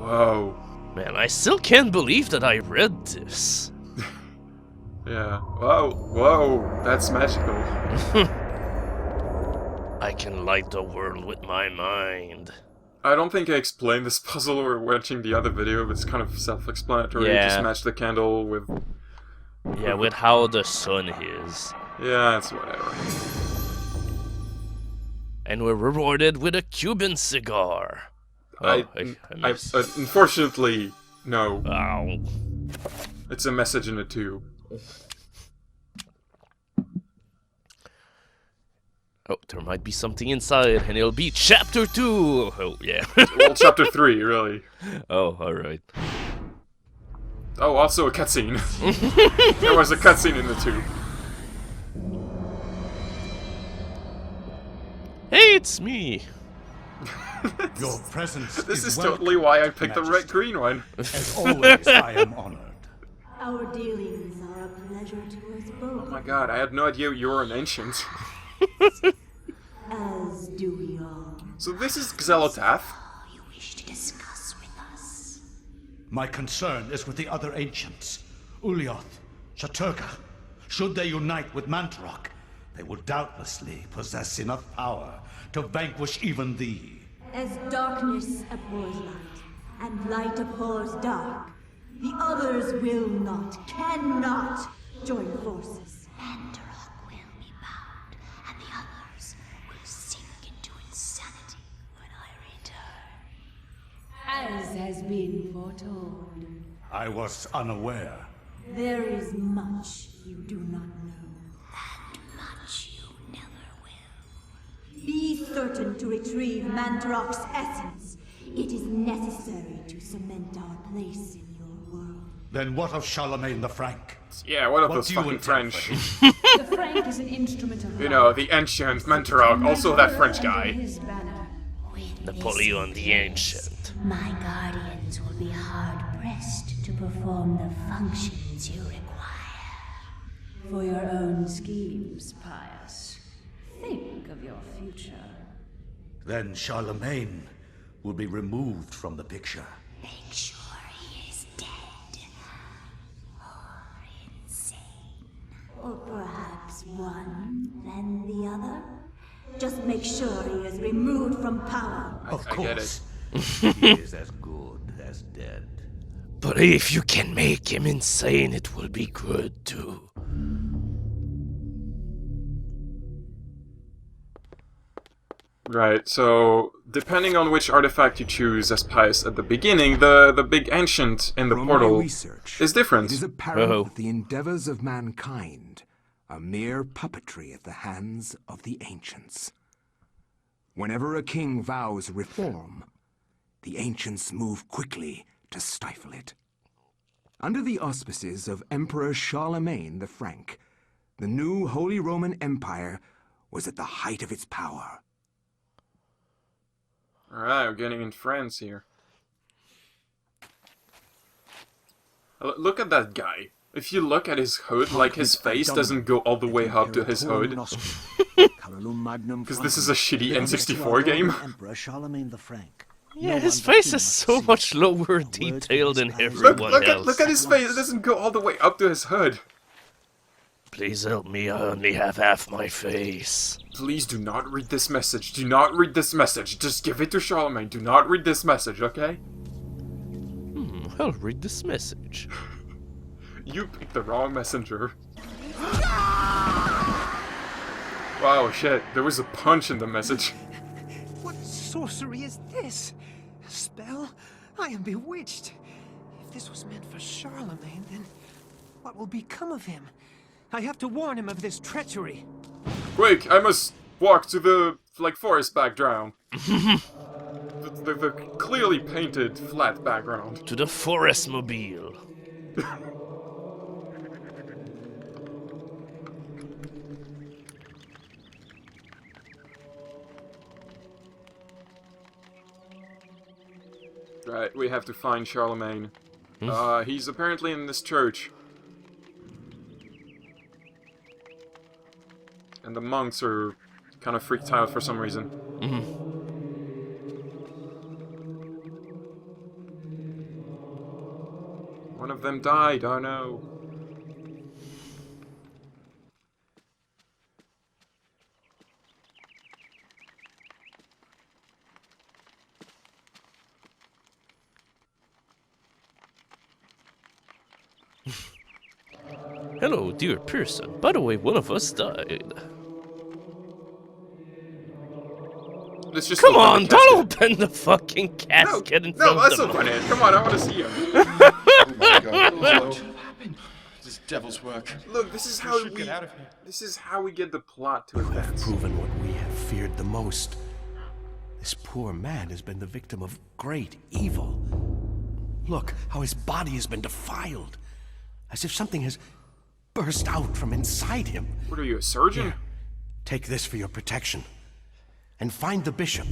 Whoa. Man, I still can't believe that I read this. Yeah. Whoa, that's magical. I can light the world with my mind. I don't think I explained this puzzle or watching the other video, but it's kind of self-explanatory. Yeah. Just match the candle with... Yeah, with how the sun is. Yeah, it's whatever. And we're rewarded with a Cuban cigar. Oh, I missed. Unfortunately, no. Ow. It's a message in a tube. Oh, there might be something inside, and it'll be Chapter 2! Oh, yeah. Well, Chapter 3, really. Oh, alright. Oh, also a cutscene. There was a cutscene in the tube. Hey, it's me! Your presence This is welcome, totally why I picked the Majesty. green one. As always, I am honored. Our dealings are a pleasure to us both, Oh my god, I had no idea you were an ancient. as do we all. So this is Xelotath. You wish to discuss with us? My concern is with the other ancients. Ulioth, Shaturka. Should they unite with Mantarok, they will doubtlessly possess enough power to vanquish even thee. As darkness abhors light, and light abhors dark, the others will not, cannot join forces. Mantarok will be bound, and the others will sink into insanity when I return. As has been foretold, I was unaware. there is much you do not know. And much you never will. Be certain to retrieve Mantarok's essence. It is necessary to cement our place in your world. Then what of Charlemagne the Frank? Yeah, what of What those do you fucking intend French? for him? The Frank is an instrument of You know, the ancient Mentorog, also that French guy. his banner. Napoleon the Ancient. My guardians will be hard-pressed to perform the functions you require. For your own schemes, Pius. Think of your future. Then Charlemagne will be removed from the picture. Make sure he is dead. Or insane. Or perhaps one, then the other. Just make sure he is removed from power. Of I get course. He is as good as dead. But if you can make him insane, it will be good too. Right, so depending on which artifact you choose as Pius at the beginning, the big ancient in the From portal my research, is different. it is apparent Uh-oh. that the endeavors of mankind are mere puppetry at the hands of the ancients. Whenever a king vows reform, the ancients move quickly to stifle it. Under the auspices of Emperor Charlemagne the Frank, the new Holy Roman Empire was at the height of its power. Alright, we're getting in France here. Look at that guy. If you look at his hood, like his face doesn't go all the way up to his hood. Because this is a shitty N64 game. Emperor Charlemagne the Frank. Yeah, his face is so much lower detailed than everyone else. Look at his face, it doesn't go all the way up to his hood. Please help me, I only have half my face. Please do not read this message. Do not read this message. Just give it to Charlemagne. Do not read this message, okay? I'll read this message. You picked the wrong messenger. Wow, shit. There was a punch in the message. What sorcery is this? A spell? I am bewitched. If this was meant for Charlemagne, then what will become of him? I have to warn him of this treachery. Quick, I must walk to the, forest background. the clearly painted, flat background. To the forest mobile. Right, we have to find Charlemagne. He's apparently in this church. And the monks are kind of freaked out for some reason. One of them died, oh no. Hello, dear person. By the way, one of us died. Let's just Come open on, the don't casket. open the fucking casket in No, front let's of open me. it. Come on, I want to see him. Oh my god, what happened? This devil's work. Look, this is how should get out of here. This is how we get the plot to advance. Proven what we have feared the most. This poor man has been the victim of great evil. Look how his body has been defiled, as if something has burst out from inside him. What are you, a surgeon? Here, take this for your protection. And find the bishop.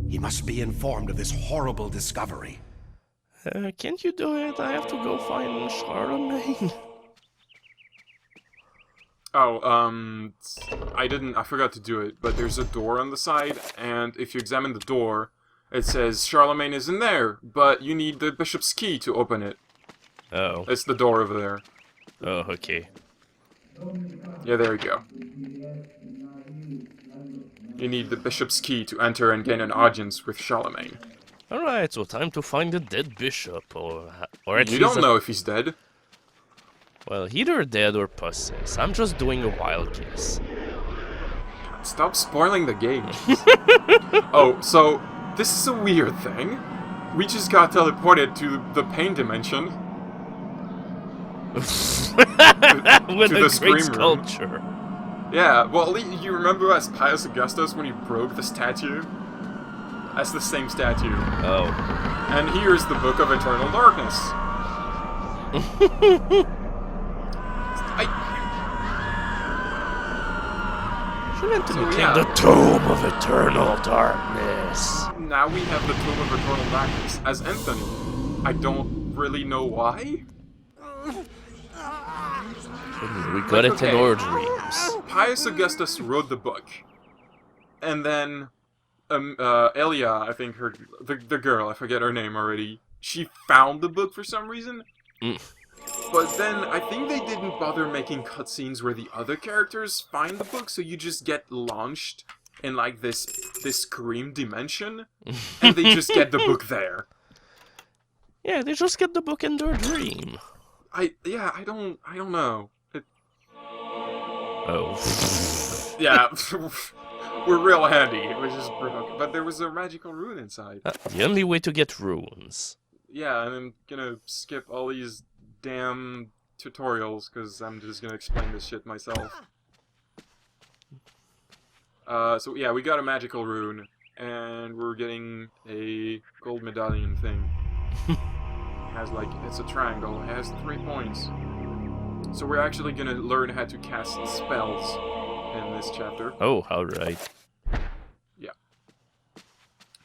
He must be informed of this horrible discovery. Can't you do it? I have to go find Charlemagne. Oh, I forgot to do it, but there's a door on the side, and if you examine the door, it says Charlemagne is in there, but you need the bishop's key to open it. Oh. It's the door over there. Oh, okay. Yeah, there you go. You need the bishop's key to enter and gain an audience with Charlemagne. Alright, so time to find the dead bishop, or at least... You don't know if he's dead. Well, either dead or possessed. I'm just doing a wild guess. Stop spoiling the game. Oh, so this is a weird thing. We just got teleported to the pain dimension. With to a the scream great room. sculpture. Yeah, well, you remember as Pius Augustus when he broke the statue? That's the same statue. Oh. And here's the Book of Eternal Darkness. The Tomb of Eternal Darkness. Now we have the Tomb of Eternal Darkness as Anthony. I don't really know why. We got it in our dreams. Pius Augustus wrote the book. And then Elia, I think the girl, I forget her name already, she found the book for some reason. But then I think they didn't bother making cutscenes where the other characters find the book, so you just get launched in like this Scream dimension, and they just get the book there. Yeah, they just get the book in their dream. I don't know. Oh. Yeah, we're real handy. It was just broke, but there was a magical rune inside. The only way to get runes. Yeah, and I'm gonna skip all these damn tutorials because I'm just gonna explain this shit myself. So yeah, we got a magical rune, and we're getting a gold medallion thing. It's a triangle, it has 3 points. So we're actually gonna learn how to cast spells in this chapter. Oh, alright. Yeah.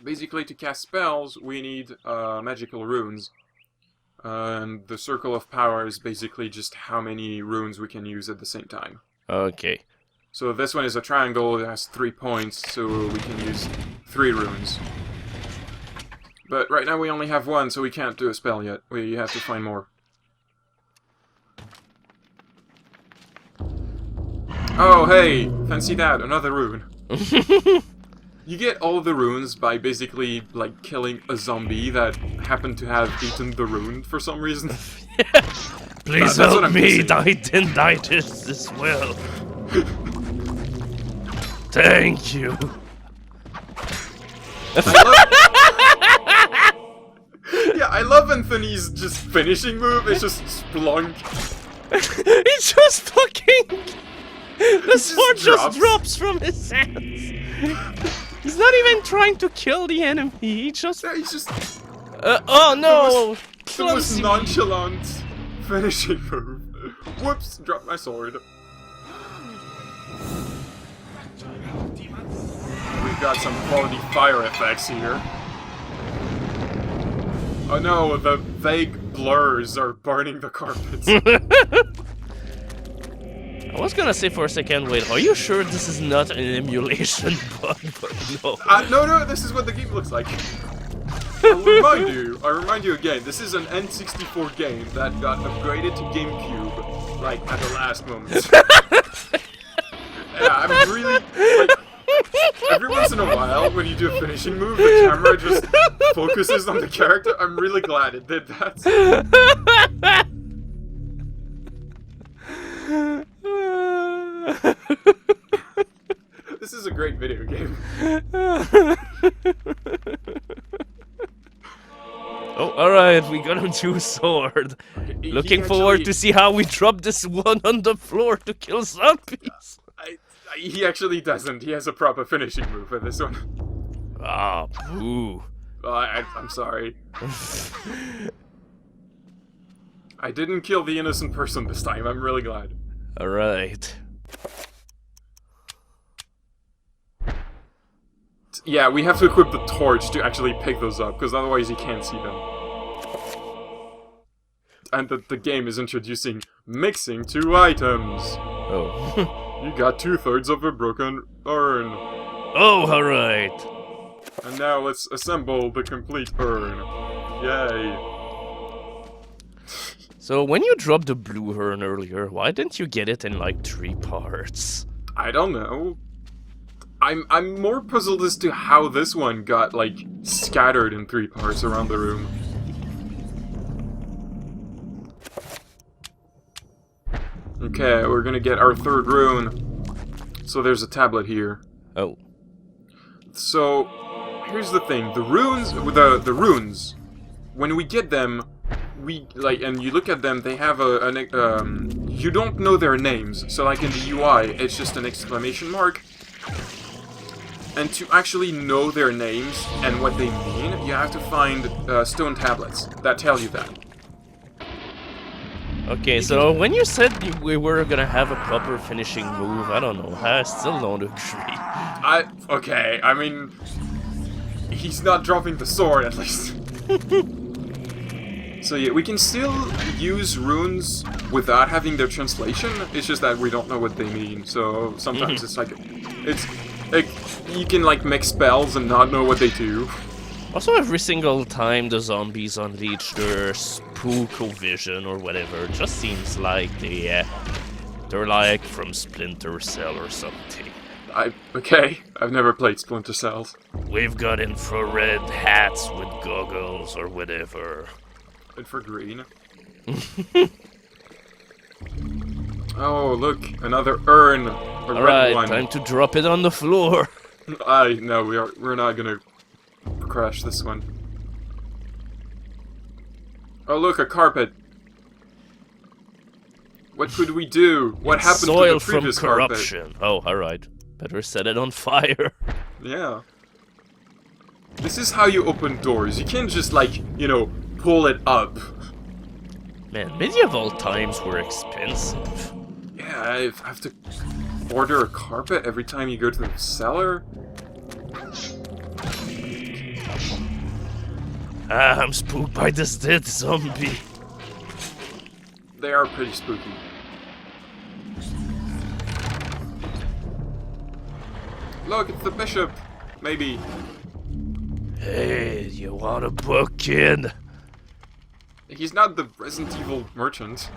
Basically, to cast spells, we need magical runes. And the Circle of Power is basically just how many runes we can use at the same time. Okay. So this one is a triangle, it has 3 points, so we can use 3 runes. But right now we only have 1, so we can't do a spell yet. We have to find more. Oh, hey! Fancy that, another rune. You get all the runes by basically, like, killing a zombie that happened to have eaten the rune for some reason. Please That's help me, Dinitis as well. Thank you. Yeah, I love Anthony's just finishing move, it's just splunk. He just fucking... The sword just drops from his hands. He's not even trying to kill the enemy, he just... Yeah, he's just... oh no! The most nonchalant finishing move. Whoops, dropped my sword. We've got some quality fire effects here. Oh no, the vague blurs are burning the carpets. I was gonna say for a second, wait, are you sure this is not an emulation bug? But no. No, this is what the game looks like. I remind you again, this is an N64 game that got upgraded to GameCube, like, at the last moment. Yeah, I'm really, like, every once in a while, when you do a finishing move, the camera just focuses on the character. I'm really glad it did that. This is a great video game. Oh, alright, we got a new sword. Okay, Looking forward to see how we drop this one on the floor to kill zombies. He actually doesn't. He has a proper finishing move for this one. Ah, boo. I'm sorry. I didn't kill the innocent person this time. I'm really glad. Alright. Yeah, we have to equip the torch to actually pick those up, because otherwise you can't see them. And the game is introducing mixing 2 items. Oh. You got 2/3 of a broken urn. Oh, alright. And now let's assemble the complete urn. Yay. So when you dropped the blue urn earlier, why didn't you get it in like 3 parts? I don't know. I'm more puzzled as to how this one got, like, scattered in 3 parts around the room. Okay, we're gonna get our 3rd rune. So there's a tablet here. Oh. So, here's the thing. The runes, when we get them, we, like, and you look at them, they have you don't know their names. So, like, in the UI, it's just an exclamation mark. And to actually know their names and what they mean, you have to find stone tablets that tell you that. Okay, so when you said we were gonna have a proper finishing move, I don't know, I still don't agree. Okay, I mean, he's not dropping the sword at least. So yeah, we can still use runes without having their translation, it's just that we don't know what they mean, so sometimes it's like, you can like make spells and not know what they do. Also, every single time the zombies unleash their spook-o-vision or whatever, it just seems like they're like from Splinter Cell or something. Okay, I've never played Splinter Cells. We've got infrared hats with goggles or whatever. Infragreen. Oh, look, another urn. Alright, time to drop it on the floor. No, we're not gonna crash this one. Oh, look, a carpet. What could we do? What happened Soil to the previous from corruption. Oh, alright. Better set it on fire. Yeah. This is how you open doors. You can't just, like, you know, pull it up. Man, medieval times were expensive. Yeah, I have to order a carpet every time you go to the cellar. Ah, I'm spooked by this dead zombie. They are pretty spooky. Look, it's the bishop. Maybe. Hey, you want a book, kid? He's not the Resident Evil merchant.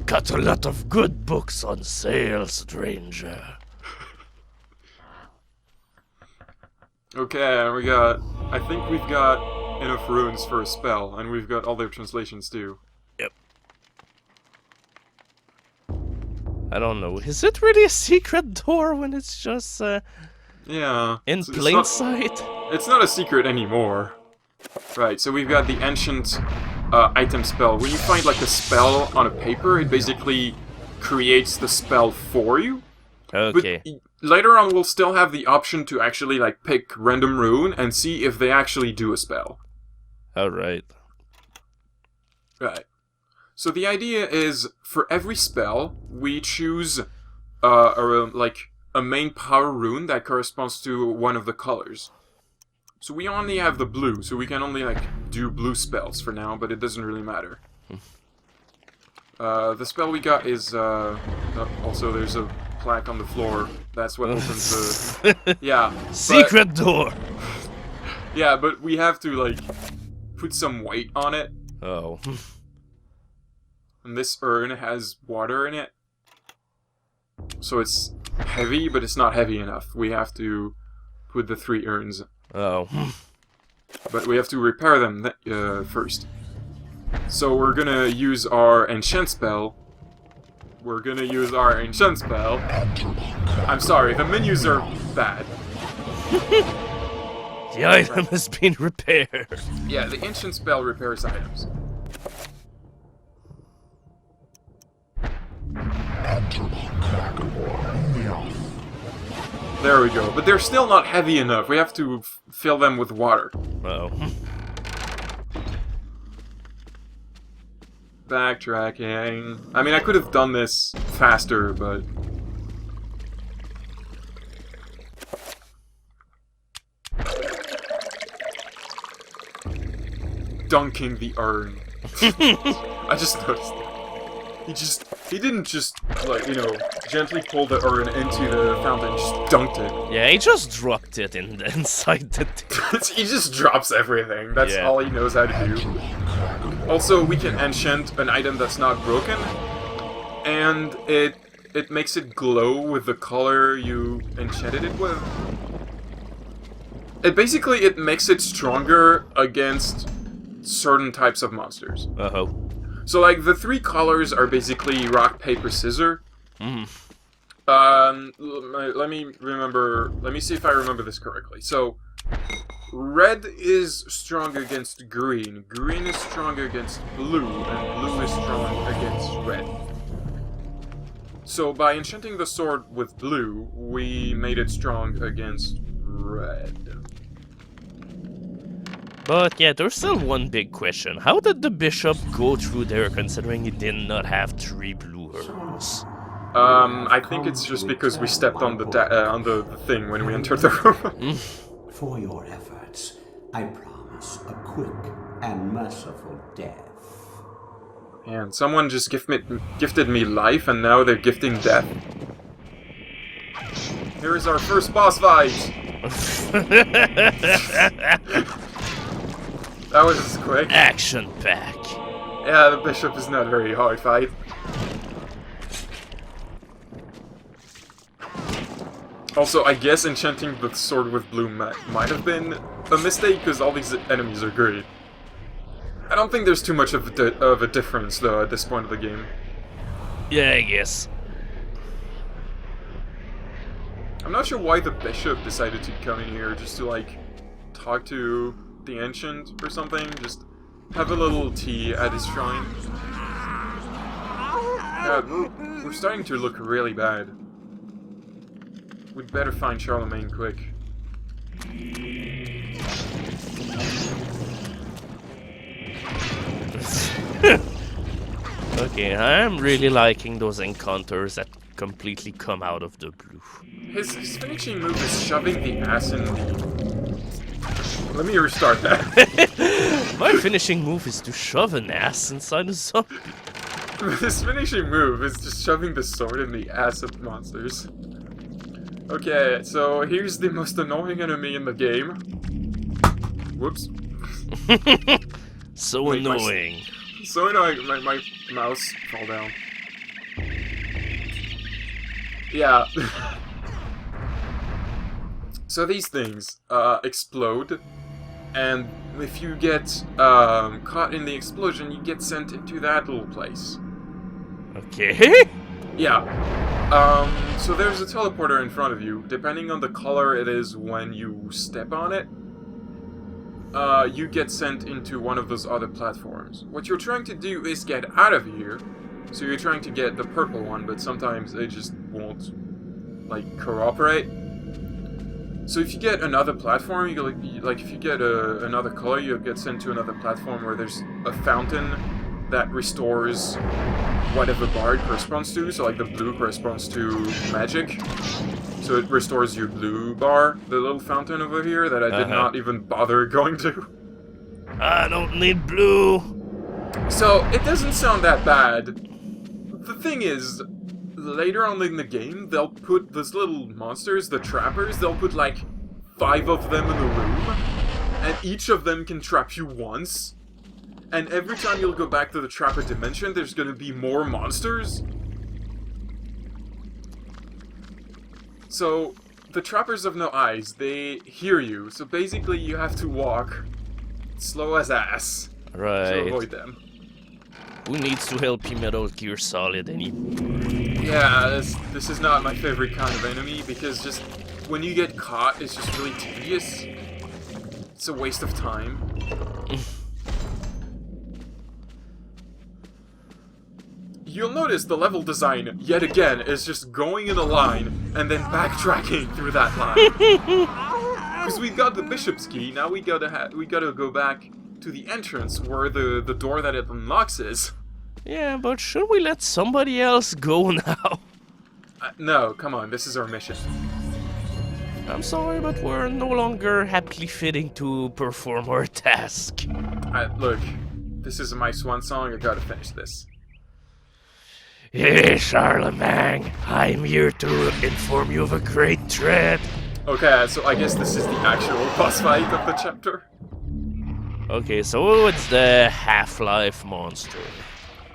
Got a lot of good books on sale, stranger. Okay, I think we've got enough runes for a spell, and we've got all their translations too. Yep. I don't know, is it really a secret door when it's just, yeah. in plain sight? It's not a secret anymore. Right, so we've got the ancient item spell. When you find like a spell on a paper, it basically creates the spell for you. Okay. But later on, we'll still have the option to actually like pick random rune and see if they actually do a spell. Alright. Right. So the idea is, for every spell, we choose a main power rune that corresponds to one of the colors. So we only have the blue, so we can only like do blue spells for now, but it doesn't really matter. The spell we got is also there's a plaque on the floor. That's what opens the yeah secret door. Yeah, but we have to, like, put some weight on it. Oh. And this urn has water in it. So it's heavy, but it's not heavy enough. We have to put the 3 urns. Oh. But we have to repair them first. So we're gonna use our enchant spell. I'm sorry, the menus are bad. The item has been repaired. Yeah, the ancient spell repairs items. There we go, but they're still not heavy enough. We have to fill them with water. Oh. Backtracking. I mean, I could have done this faster, but... dunking the urn. I just noticed that. He didn't just, like, you know, gently pull the urn into the fountain, just dunked it. Yeah, he just dropped it inside the... He just drops everything. That's all he knows how to do. Also, we can enchant an item that's not broken, and it makes it glow with the color you enchanted it with. It makes it stronger against certain types of monsters. Uh-oh. So, like, the 3 colors are basically rock, paper, scissors. Let me see if I remember this correctly. So, red is strong against green, green is strong against blue, and blue is strong against red. So, by enchanting the sword with blue, we made it strong against red. But yeah, there's still one big question. How did the bishop go through there considering he did not have 3 blue urns? I think it's just because we stepped on the thing when we entered the room. For your efforts, I promise a quick and merciful death. And someone just gifted me life, and now they're gifting death. Here is our first boss fight! That was quick. Action pack. Yeah, the bishop is not a very hard fight. Also, I guess enchanting the sword with blue might have been a mistake, because all these enemies are great. I don't think there's too much of a difference, though, at this point of the game. Yeah, I guess. I'm not sure why the bishop decided to come in here, just to, like, talk to the ancient or something. Just have a little tea at his shrine. Yeah, we're starting to look really bad. We'd better find Charlemagne quick. Okay, I'm really liking those encounters that completely come out of the blue. His finishing move is shoving the ass in the... Let me restart that. My finishing move is to shove an ass inside a zombie. His finishing move is just shoving the sword in the ass of monsters. Okay, so here's the most annoying enemy in the game. Whoops. So Wait, annoying. So annoying, my mouse fell down. Yeah. So these things explode, and if you get caught in the explosion, you get sent into that little place. Okay. Yeah. So there's a teleporter in front of you. Depending on the color it is when you step on it, you get sent into one of those other platforms. What you're trying to do is get out of here. So you're trying to get the purple one, but sometimes they just won't, like, cooperate. So if you get another platform, you like if you get another color, you'll get sent to another platform where there's a fountain that restores whatever bar it corresponds to. So like the blue corresponds to magic. So it restores your blue bar, the little fountain over here that I did not even bother going to. I don't need blue. So it doesn't sound that bad. The thing is, later on in the game, they'll put those little monsters, the trappers, they'll put like 5 of them in the room, each of them can trap you once, and every time you'll go back to the trapper dimension, there's gonna be more monsters. So, the trappers have no eyes, they hear you, so basically you have to walk slow as ass to avoid them. Who needs to help you, Metal Gear Solid? Yeah, this is not my favorite kind of enemy, because just when you get caught, it's just really tedious. It's a waste of time. You'll notice the level design, yet again, is just going in a line, and then backtracking through that line. Because we've got the Bishop's Key, now we gotta go back to the entrance, where the door that it unlocks is. Yeah, but should we let somebody else go now? No, come on, this is our mission. I'm sorry, but we're no longer happily fitting to perform our task. Look, this is my swan song, I gotta finish this. Hey, Charlemagne, I'm here to inform you of a great threat. Okay, so I guess this is the actual boss fight of the chapter. Okay, so it's the Half-Life monster.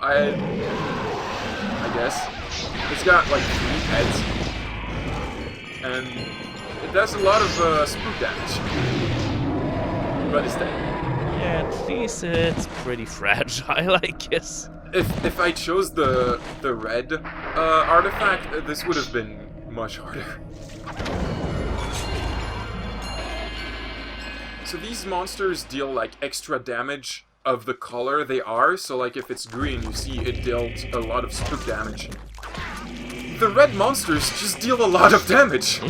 I guess. It's got like 3 heads. And it does a lot of spook damage. But it's dead. Yeah, at least it's pretty fragile, I guess. If I chose the red artifact, this would have been much harder. So these monsters deal like extra damage of the color they are, so like if it's green, you see it dealt a lot of spook damage. The red monsters just deal a lot of damage!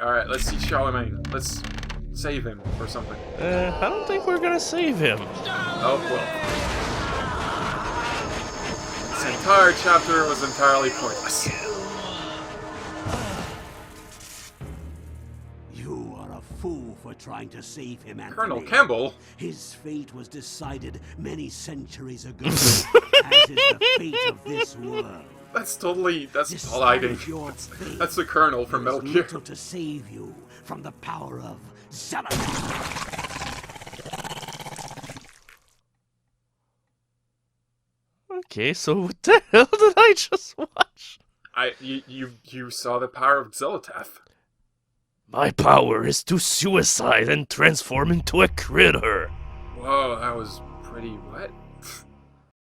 Alright, let's see Charlemagne. Let's save him or something. I don't think we're gonna save him. Oh, well. This entire chapter was entirely pointless. You are a fool for trying to save him, Anthony. Colonel Campbell? His fate was decided many centuries ago, as is the fate of this world. That's colliding. That's the Colonel from Metal Gear. To save you from the power of Zolotath. Okay, so what the hell did I just watch? You saw the power of Zolotath. My power is to suicide and transform into a critter. Whoa, that was pretty wet.